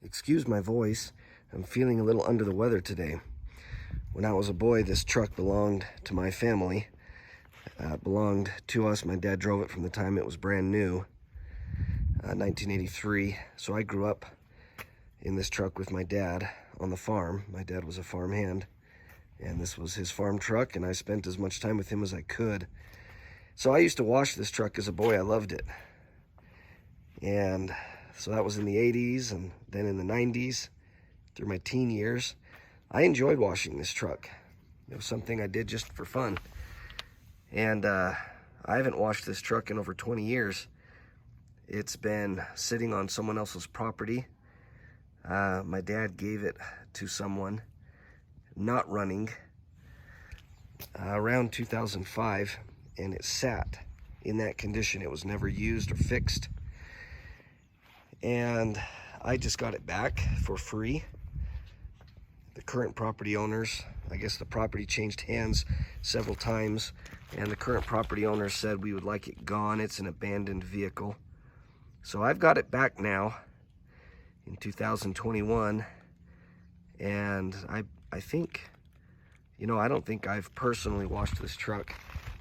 Excuse my voice. I'm feeling a little under the weather today. When I was a boy, this truck belonged to my family. It belonged to us. My dad drove it from the time it was brand new, 1983. So I grew up in this truck with my dad on the farm. My dad was a farm hand, and this was his farm truck, and I spent as much time with him as I could. So I used to wash this truck as a boy. I loved it. And so that was in the 80s, and then in the 90s, through my teen years. I enjoyed washing this truck. It was something I did just for fun. And I haven't washed this truck in over 20 years. It's been sitting on someone else's property. My dad gave it to someone, not running, around 2005, and it sat in that condition. It was never used or fixed. And I just got it back for free. The current property owners, I guess the property changed hands several times, and the current property owners said we would like it gone. It's an abandoned vehicle. So I've got it back now in 2021, and I think, I don't think I've personally washed this truck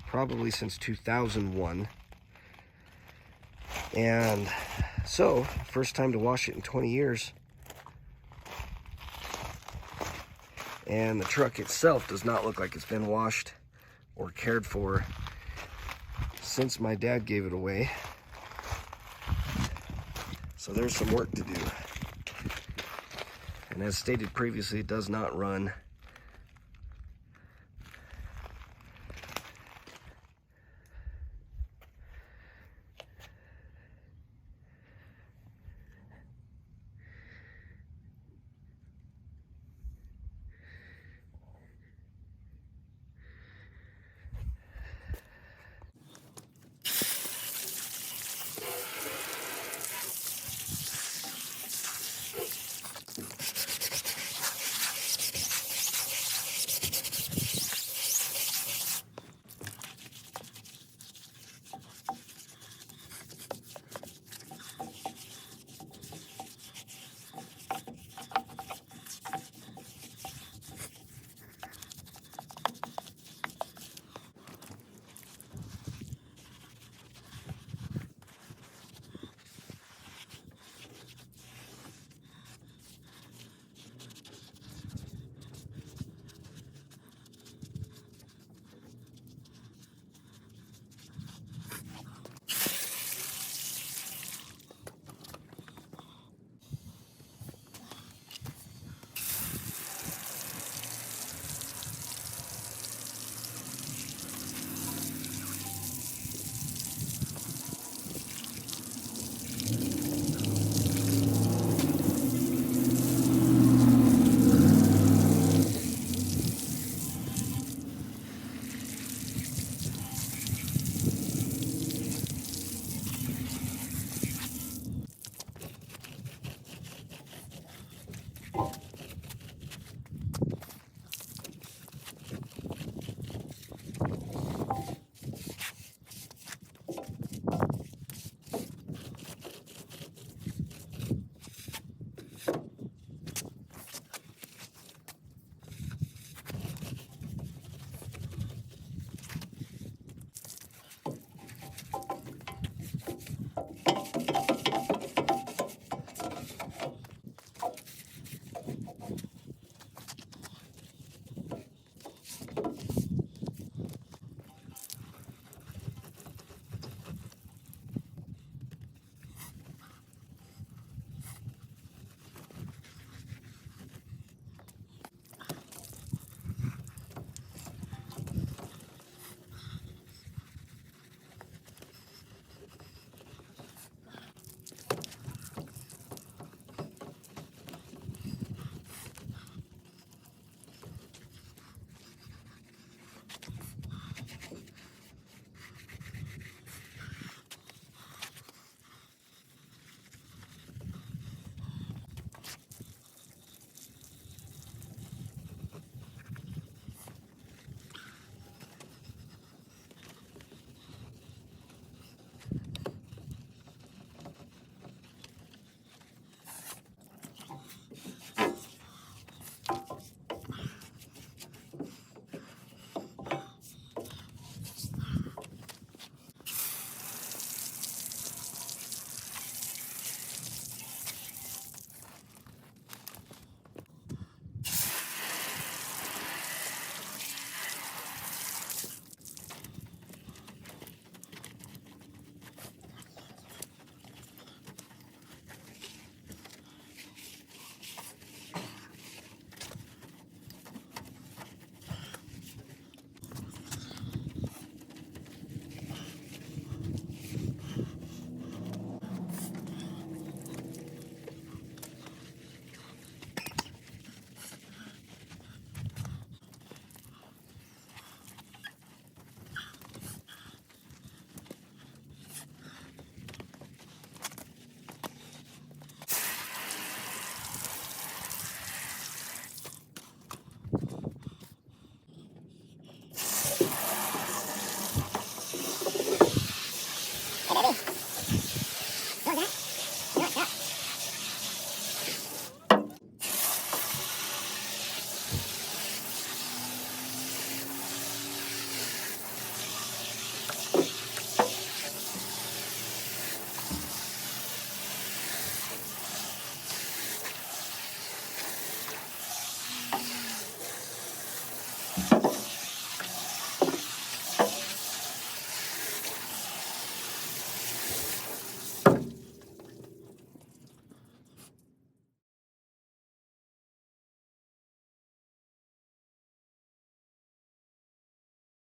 probably since 2001. And so, first time to wash it in 20 years. And the truck itself does not look like it's been washed or cared for since my dad gave it away. So there's some work to do. And as stated previously, it does not run.